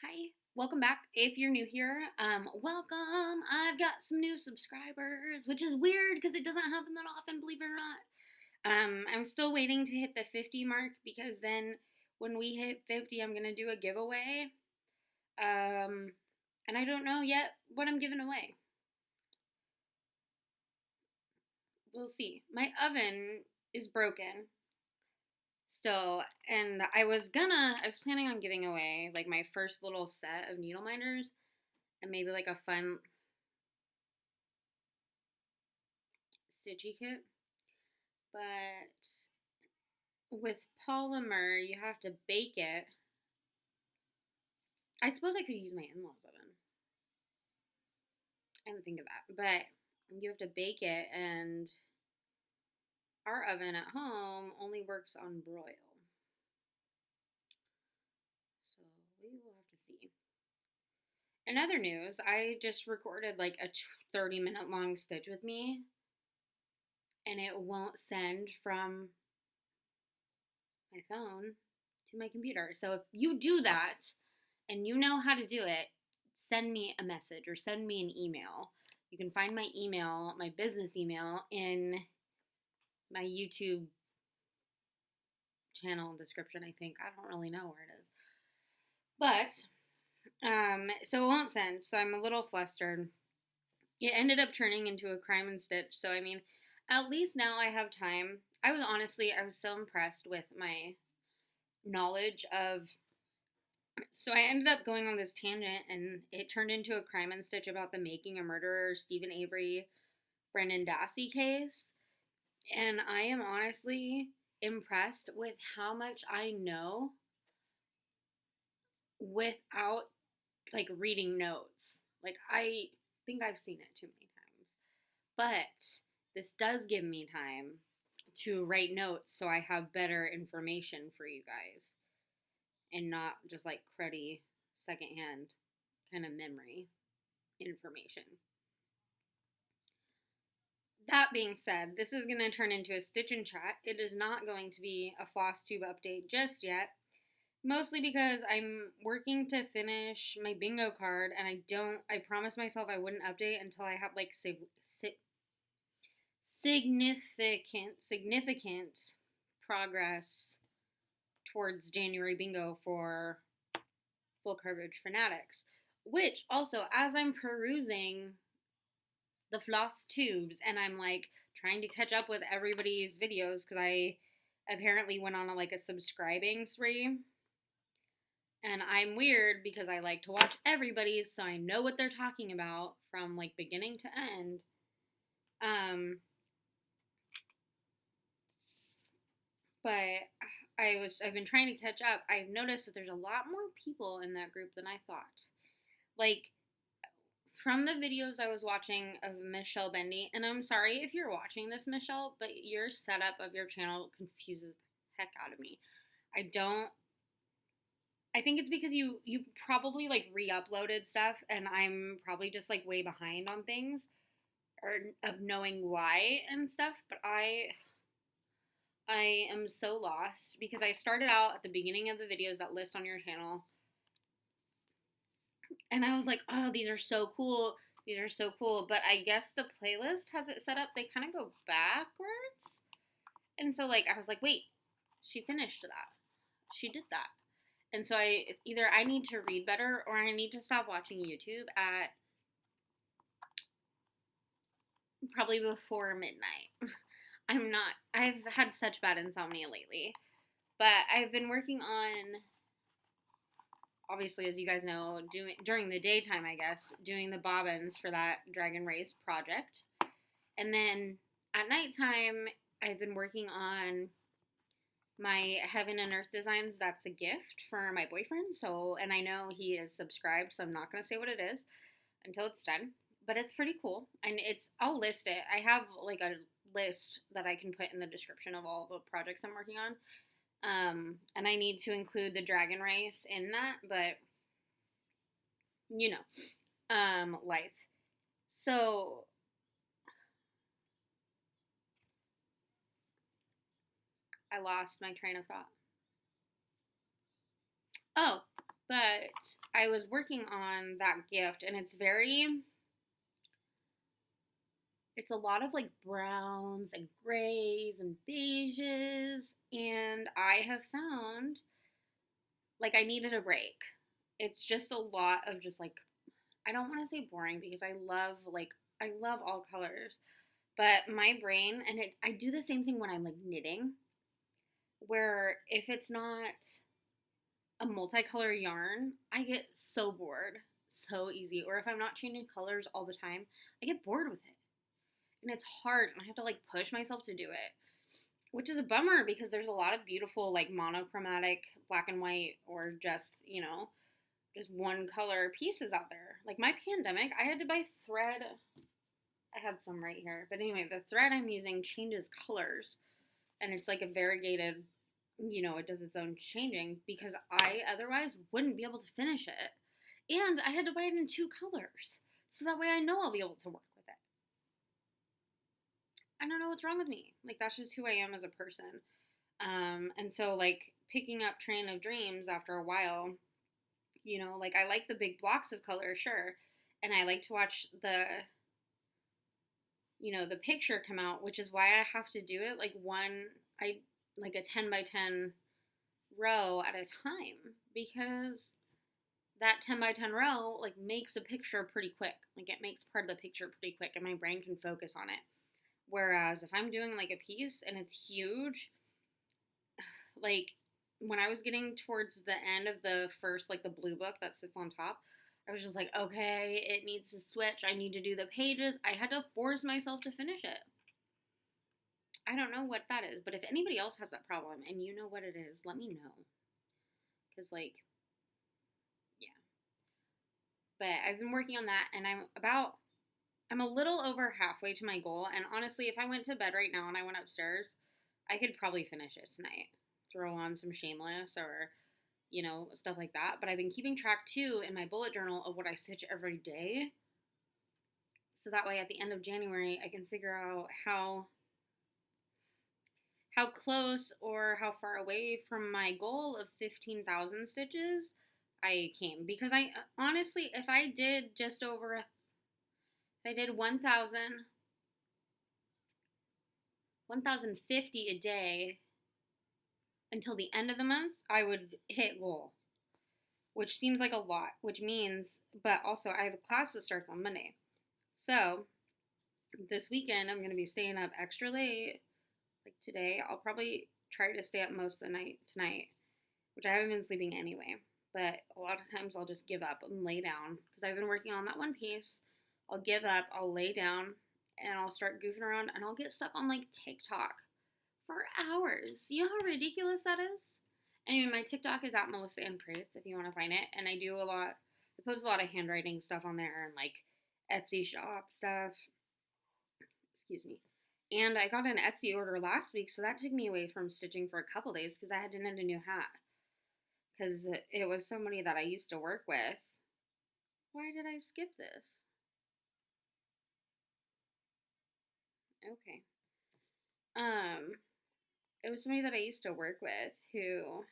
Hi, welcome back. If you're new here, welcome. I've got some new subscribers, which is weird because it doesn't happen that often, believe it or not. I'm still waiting to hit the 50 mark because then when we hit 50, I'm gonna do a giveaway. And I don't know yet what I'm giving away. We'll see. My oven is broken still, and I was planning on giving away like my first little set of needle minders and maybe like a fun stitchy kit. But with polymer, you have to bake it. I suppose I could use my in-laws oven. I didn't think of that. But you have to bake it, and our oven at home only works on broil. So we will have to see. In other news, I just recorded like a 30-minute long stitch with me, and it won't send from my phone to my computer. So if you do that and you know how to do it, send me a message or send me an email. You can find my email, my business email, in my YouTube channel description, I think. I don't really know where it is. So it won't send. So I'm a little flustered. It ended up turning into a crime and stitch. So, I mean, at least now I have time. I was so impressed with my knowledge of. So I ended up going on this tangent, and it turned into a crime and stitch about the Making a Murderer, Stephen Avery, Brendan Dassey case. And I am honestly impressed with how much I know without like reading notes. Like, I think I've seen it too many times. But this does give me time to write notes so I have better information for you guys and not just like cruddy secondhand kind of memory information. That being said, this is going to turn into a stitch and chat. It is not going to be a floss tube update just yet. Mostly because I'm working to finish my bingo card, and I promised myself I wouldn't update until I have like significant progress towards January bingo for full coverage fanatics. Which also, as I'm perusing the floss tubes and I'm like trying to catch up with everybody's videos because I apparently went on a subscribing spree. And I'm weird because I like to watch everybody's so I know what they're talking about from like beginning to end. But I've been trying to catch up. I've noticed that there's a lot more people in that group than I thought. Like, from the videos I was watching of Michelle Bendy, and I'm sorry if you're watching this, Michelle, but your setup of your channel confuses the heck out of me. I think it's because you probably like re-uploaded stuff, and I'm probably just like way behind on things or of knowing why and stuff. But I am so lost because I started out at the beginning of the videos that list on your channel, and I was like, oh, these are so cool. These are so cool. But I guess the playlist has it set up. They kind of go backwards. And so, like, I was like, wait, she finished that. She did that. And so either I need to read better or I need to stop watching YouTube at probably before midnight. I've had such bad insomnia lately. But I've been working on, obviously, as you guys know, during the daytime, I guess, doing the bobbins for that Dragon Race project. And then at nighttime, I've been working on my Heaven and Earth designs. That's a gift for my boyfriend. So, and I know he is subscribed, so I'm not going to say what it is until it's done. But it's pretty cool. And I'll list it. I have like a list that I can put in the description of all the projects I'm working on. And I need to include the Dragon Race in that, but you know, life. So I lost my train of thought. Oh, But I was working on that gift, and it's a lot of like browns and grays and beiges, and I have found like I needed a break. It's just a lot of just like, I don't want to say boring because I love all colors, but my brain, and I do the same thing when I'm like knitting, where if it's not a multicolor yarn, I get so bored so easy. Or if I'm not changing colors all the time, I get bored with it. And it's hard, and I have to like push myself to do it, which is a bummer because there's a lot of beautiful like monochromatic black and white or just, just one color pieces out there. Like my pandemic, I had to buy thread. I have some right here. But anyway, the thread I'm using changes colors, and it's like a variegated, it does its own changing because I otherwise wouldn't be able to finish it. And I had to buy it in two colors. So that way I know I'll be able to work with it. I don't know what's wrong with me. Like that's just who I am as a person. And so like picking up Train of Dreams after a while, like I like the big blocks of color, sure. And I like to watch the picture come out, which is why I have to do it like a 10 by 10 row at a time, because that 10 by 10 row like makes a picture pretty quick. Like it makes part of the picture pretty quick and my brain can focus on it. Whereas if I'm doing like a piece and it's huge, like when I was getting towards the end of the first, like the blue book that sits on top, I was just like, okay, it needs to switch. I need to do the pages. I had to force myself to finish it. I don't know what that is, but if anybody else has that problem and you know what it is, let me know. Because, like, yeah. But I've been working on that, and I'm a little over halfway to my goal. And honestly, if I went to bed right now and I went upstairs, I could probably finish it tonight. Throw on some Shameless or, stuff like that. But I've been keeping track too in my bullet journal of what I stitch every day. So that way at the end of January, I can figure out how close or how far away from my goal of 15,000 stitches I came. Because I honestly, if I did if I did 1,050 a day until the end of the month, I would hit goal, which seems like a lot, which means, but also I have a class that starts on Monday. So this weekend, I'm going to be staying up extra late. Like today, I'll probably try to stay up most of the night tonight, which I haven't been sleeping anyway. But a lot of times I'll just give up and lay down because I've been working on that one piece. I'll give up, I'll lay down, and I'll start goofing around, and I'll get stuck on like TikTok for hours. You know how ridiculous that is? Anyway, my TikTok is at Melissa Ann Prates if you want to find it, and I post a lot of handwriting stuff on there and like Etsy shop stuff. Excuse me. And I got an Etsy order last week, so that took me away from stitching for a couple days because I had to knit a new hat. Because it was somebody that I used to work with. Why did I skip this? Okay. It was somebody that I used to work with who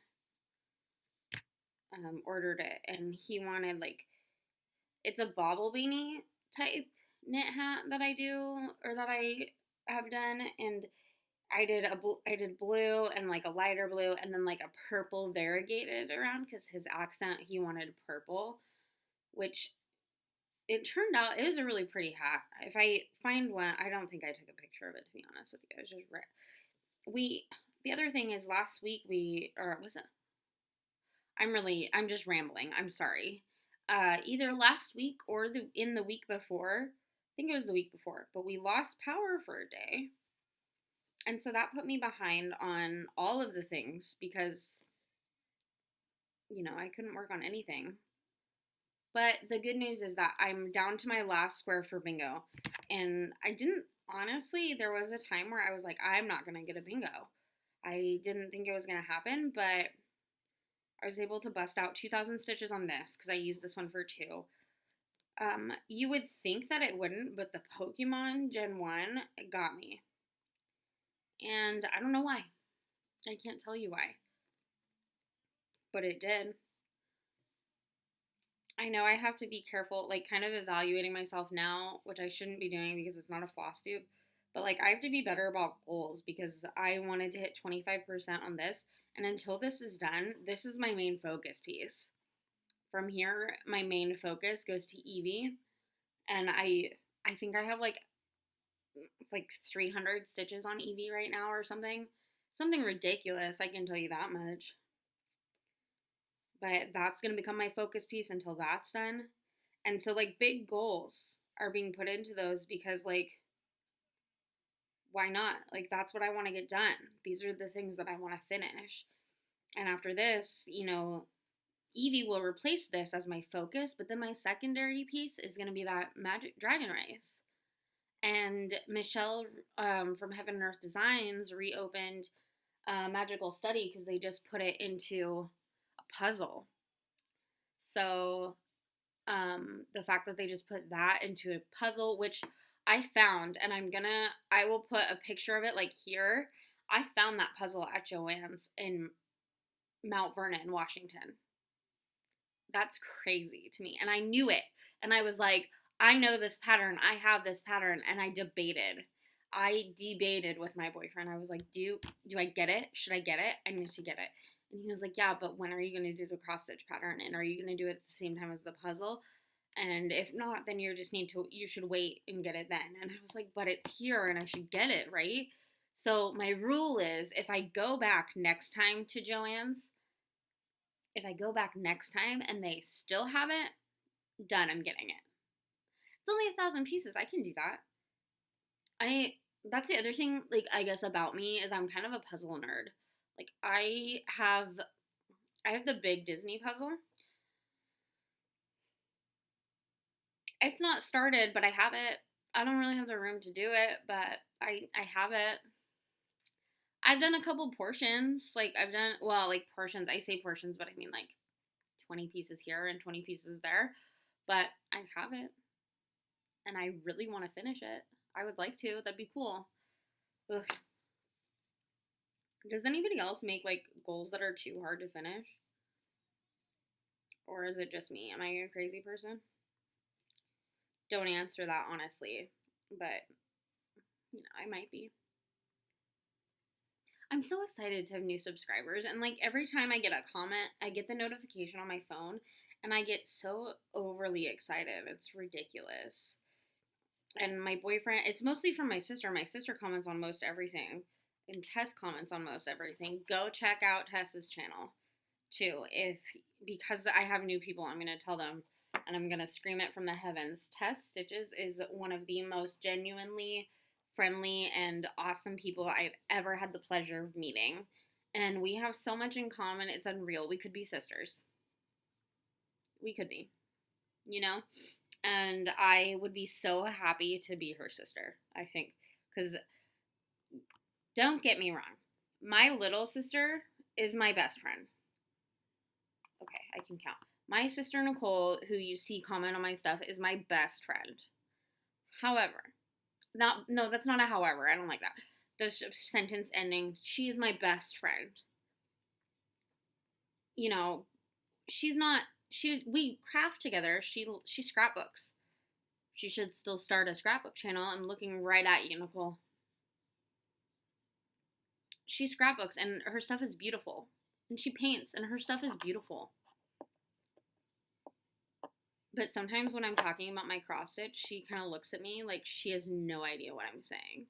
ordered it, and he wanted like it's a bobble beanie type knit hat that I do or that I have done, and I did blue and like a lighter blue and then like a purple variegated around because his accent he wanted purple, which it turned out it was a really pretty hat. If I find one, I don't think I took a picture of it to be honest with you. It was just we. The other thing is last week or was it? I'm just rambling. I'm sorry. Either last week or in the week before. I think it was the week before, but we lost power for a day. And so that put me behind on all of the things because, I couldn't work on anything. But the good news is that I'm down to my last square for bingo. And honestly, there was a time where I was like, I'm not going to get a bingo. I didn't think it was going to happen, but I was able to bust out 2,000 stitches on this because I used this one for two. You would think that it wouldn't, but the Pokemon Gen 1 got me. And I don't know why. I can't tell you why. But it did. I know I have to be careful, like kind of evaluating myself now, which I shouldn't be doing because it's not a floss tube. But like I have to be better about goals because I wanted to hit 25% on this. And until this is done, this is my main focus piece. From here, my main focus goes to Eevee. And I think I have like 300 stitches on Eevee right now or something. Something ridiculous, I can tell you that much. But that's going to become my focus piece until that's done. And so, like, big goals are being put into those because, like, why not? Like, that's what I want to get done. These are the things that I want to finish. And after this, Eevee will replace this as my focus, but then my secondary piece is going to be that Magic Dragon Race. And Michelle from Heaven and Earth Designs reopened Magical Study because they just put it into a puzzle. So the fact that they just put that into a puzzle, which I found, and I will put a picture of it like here. I found that puzzle at Joann's in Mount Vernon, Washington. That's crazy to me. And I knew it. And I was like, I know this pattern. I have this pattern. And I debated. I debated with my boyfriend. I was like, do I get it? Should I get it? I need to get it. And he was like, yeah, but when are you going to do the cross stitch pattern? And are you going to do it at the same time as the puzzle? And if not, then you should wait and get it then. And I was like, but it's here and I should get it, right? So my rule is if I go back next time to Joann's, if I go back next time and they still have it, done, I'm getting it. It's only 1,000 pieces. I can do that. That's the other thing, like, I guess about me is I'm kind of a puzzle nerd. Like, I have the big Disney puzzle. It's not started, but I have it. I don't really have the room to do it, but I have it. I've done a couple portions. Like, like portions. I say portions, but I mean like 20 pieces here and 20 pieces there. But I have it. And I really want to finish it. I would like to. That'd be cool. Ugh. Does anybody else make like goals that are too hard to finish? Or is it just me? Am I a crazy person? Don't answer that honestly. But, I might be. I'm so excited to have new subscribers. And like every time I get a comment, I get the notification on my phone and I get so overly excited. It's ridiculous. And my boyfriend, it's mostly from my sister. My sister comments on most everything. And Tess comments on most everything. Go check out Tess's channel too. Because I have new people, I'm gonna tell them and I'm gonna scream it from the heavens. Tess Stitches is one of the most genuinely friendly and awesome people I've ever had the pleasure of meeting. And we have so much in common, it's unreal. We could be sisters. We could be, And I would be so happy to be her sister, I think. Because don't get me wrong, my little sister is my best friend. Okay, I can count. My sister Nicole, who you see comment on my stuff, is my best friend. However, no, that's not a however. I don't like that. The sentence ending, she is my best friend. She's not, we craft together. She scrapbooks. She should still start a scrapbook channel. I'm looking right at you, Nicole. She scrapbooks and her stuff is beautiful. And she paints and her stuff is beautiful. But sometimes when I'm talking about my cross stitch, she kind of looks at me like she has no idea what I'm saying.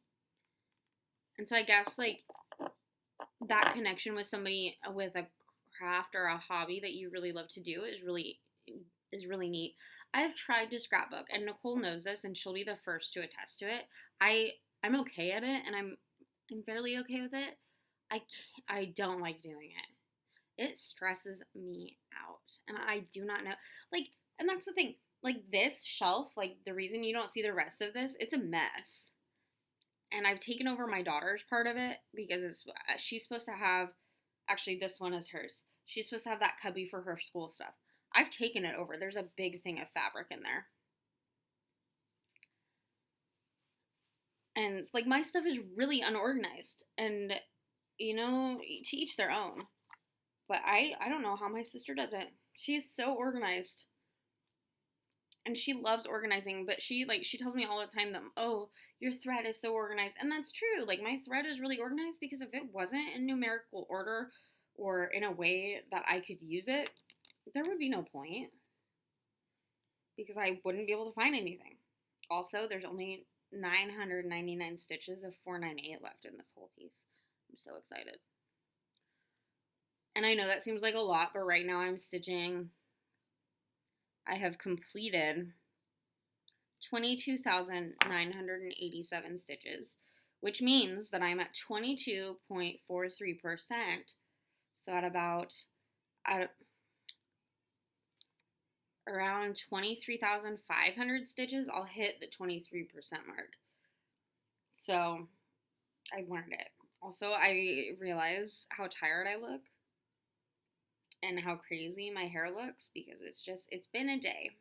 And so I guess like that connection with somebody with a craft or a hobby that you really love to do is really neat. I've tried to scrapbook and Nicole knows this and she'll be the first to attest to it. I'm okay at it and I'm fairly okay with it. I don't like doing it. It stresses me out and I do not know like. And that's the thing, like this shelf, like the reason you don't see the rest of this, it's a mess. And I've taken over my daughter's part of it because she's supposed to have, actually this one is hers. She's supposed to have that cubby for her school stuff. I've taken it over. There's a big thing of fabric in there. And like my stuff is really unorganized and, to each their own. But I don't know how my sister does it. She is so organized. And she loves organizing, but she tells me all the time that, oh, your thread is so organized. And that's true. Like, my thread is really organized because if it wasn't in numerical order or in a way that I could use it, there would be no point because I wouldn't be able to find anything. Also, there's only 999 stitches of 498 left in this whole piece. I'm so excited. And I know that seems like a lot, but right now I'm stitching. I have completed 22,987 stitches, which means that I'm at 22.43%. So at around 23,500 stitches, I'll hit the 23% mark. So I've learned it. Also, I realize how tired I look and how crazy my hair looks because it's been a day.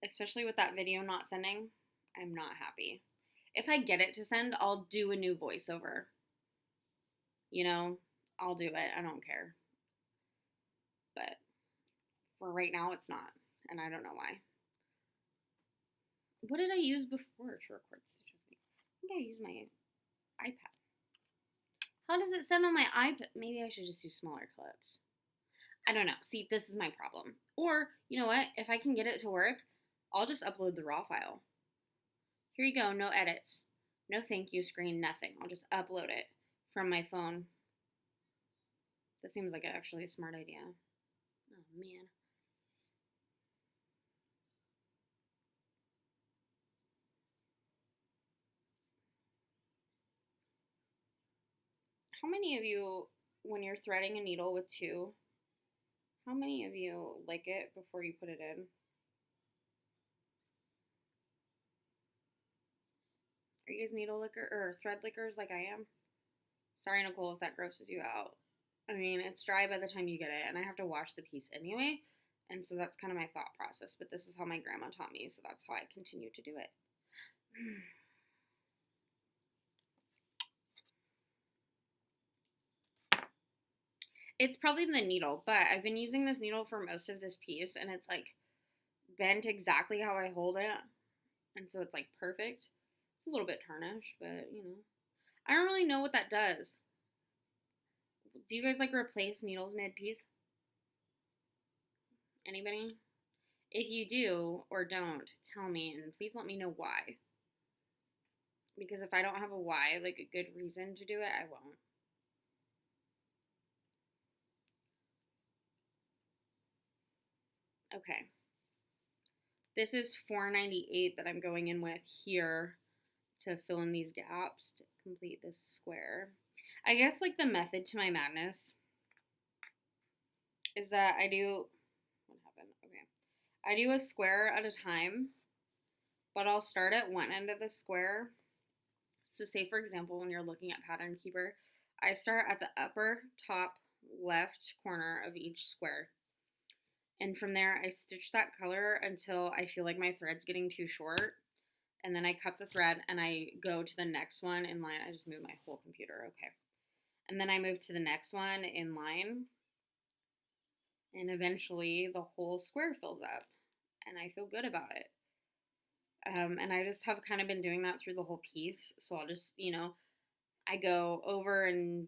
Especially with that video not sending, I'm not happy. If I get it to send, I'll do a new voiceover. You know, I'll do it. I don't care. But for right now, it's not. And I don't know why. What did I use before to record stitches? I think I used my iPad. How does it send on my iPad? Maybe I should just do smaller clips. I don't know. See, this is my problem. Or, you know what? If I can get it to work, I'll just upload the raw file. Here you go. No edits. No thank you screen, nothing. I'll just upload it from my phone. That seems like actually a smart idea. Oh, man. How many of you, when you're threading a needle with two, how many of you like it before you put it in? Are you guys needle licker or thread lickers like I am? Sorry, Nicole, if that grosses you out. I mean, it's dry by the time you get it, and I have to wash the piece anyway, and so that's kind of my thought process, but this is how my grandma taught me, so that's how I continue to do it. It's probably the needle, but I've been using this needle for most of this piece, and it's like bent exactly how I hold it, and so it's like perfect. It's a little bit tarnished, but you know. I don't really know what that does. Do you guys like replace needles mid-piece? Anybody? If you do or don't, tell me, and please let me know why. Because if I don't have a why, like a good reason to do it, I won't. Okay. This is 498 that I'm going in with here to fill in these gaps to complete this square. I guess like the method to my madness is that I do, what happened? Okay. I do a square at a time, but I'll start at one end of the square. So say for example, when you're looking at Pattern Keeper, I start at the upper top left corner of each square. And from there, I stitch that color until I feel like my thread's getting too short. And then I cut the thread and I go to the next one in line. I just moved my whole computer. Okay. And then I move to the next one in line. And eventually the whole square fills up. And I feel good about it. And I just have kind of been doing that through the whole piece. So I'll just, you know, I go over and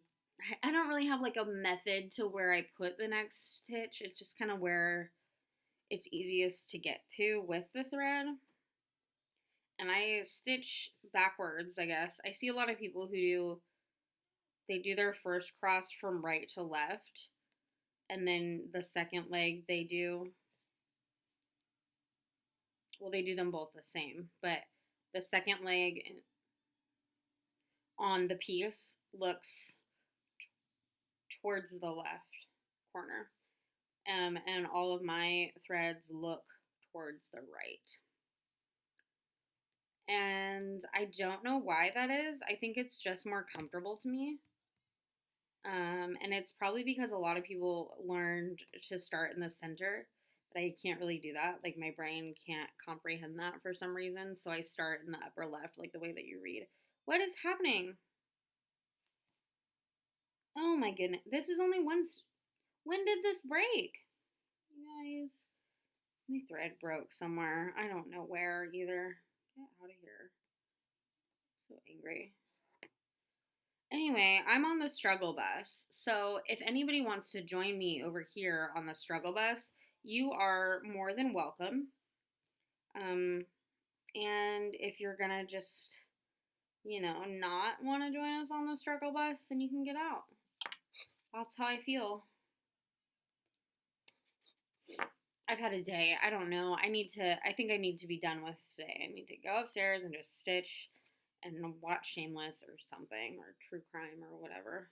I don't really have like a method to where I put the next stitch. It's just kind of where it's easiest to get to with the thread. And I stitch backwards, I guess. I see a lot of people who they do their first cross from right to left. And then the second leg they do, well, they do them both the same. But the second leg on the piece looks towards the left corner. And all of my threads look towards the right. And I don't know why that is. I think it's just more comfortable to me. And it's probably because a lot of people learned to start in the center, but I can't really do that. Like my brain can't comprehend that for some reason. So I start in the upper left, like the way that you read. What is happening? Oh my goodness. This is only one. When did this break? You guys. My thread broke somewhere. I don't know where either. Get out of here. So angry. Anyway, I'm on the struggle bus. So if anybody wants to join me over here on the struggle bus, you are more than welcome. And if you're gonna just, not want to join us on the struggle bus, then you can get out. That's how I feel. I've had a day. I don't know. I think I need to be done with today. I need to go upstairs and just stitch and watch Shameless or something, or true crime or whatever.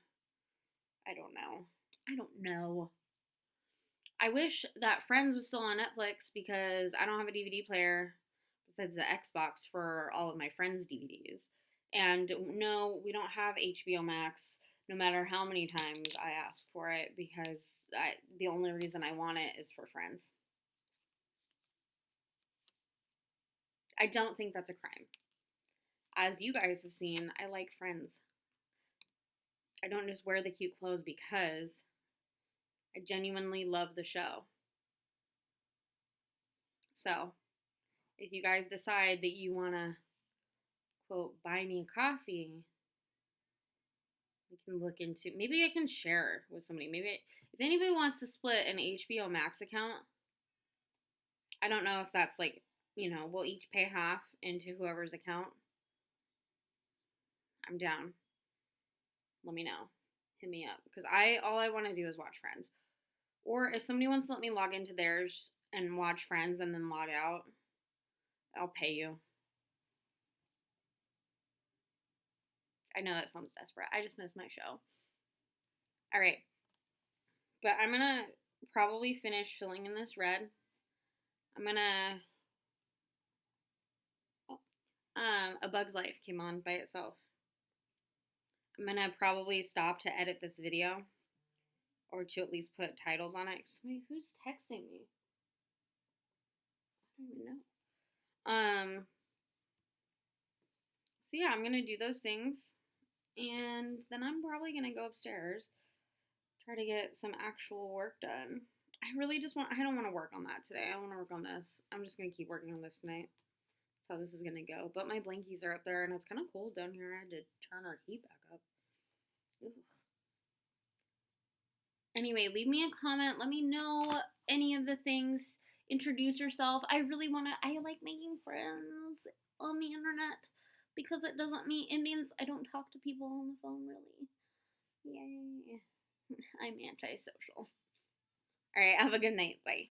I don't know. I don't know. I wish that Friends was still on Netflix because I don't have a DVD player besides the Xbox for all of my Friends DVDs. And no, we don't have HBO Max no matter how many times I ask for it because the only reason I want it is for Friends. I don't think that's a crime. As you guys have seen, I like Friends. I don't just wear the cute clothes because I genuinely love the show. So, if you guys decide that you want to, quote, buy me a coffee, we can look into, maybe I can share with somebody. If anybody wants to split an HBO Max account, I don't know if that's like, we'll each pay half into whoever's account. I'm down. Let me know. Hit me up. Because all I want to do is watch Friends. Or if somebody wants to let me log into theirs and watch Friends and then log out, I'll pay you. I know that sounds desperate. I just missed my show. All right. But I'm going to probably finish filling in this red. I'm going to... A Bug's Life came on by itself. I'm going to probably stop to edit this video. Or to at least put titles on it. Wait, who's texting me? I don't even know. So yeah, I'm going to do those things. And then I'm probably going to go upstairs. Try to get some actual work done. I don't want to work on that today. I want to work on this. I'm just going to keep working on this tonight. That's how this is going to go. But my blankies are up there and it's kind of cold down here. I had to turn our heat back up. Ugh. Anyway, leave me a comment. Let me know any of the things. Introduce yourself. I like making friends on the internet because it doesn't mean I don't talk to people on the phone really. Yay. I'm antisocial. All right, have a good night. Bye.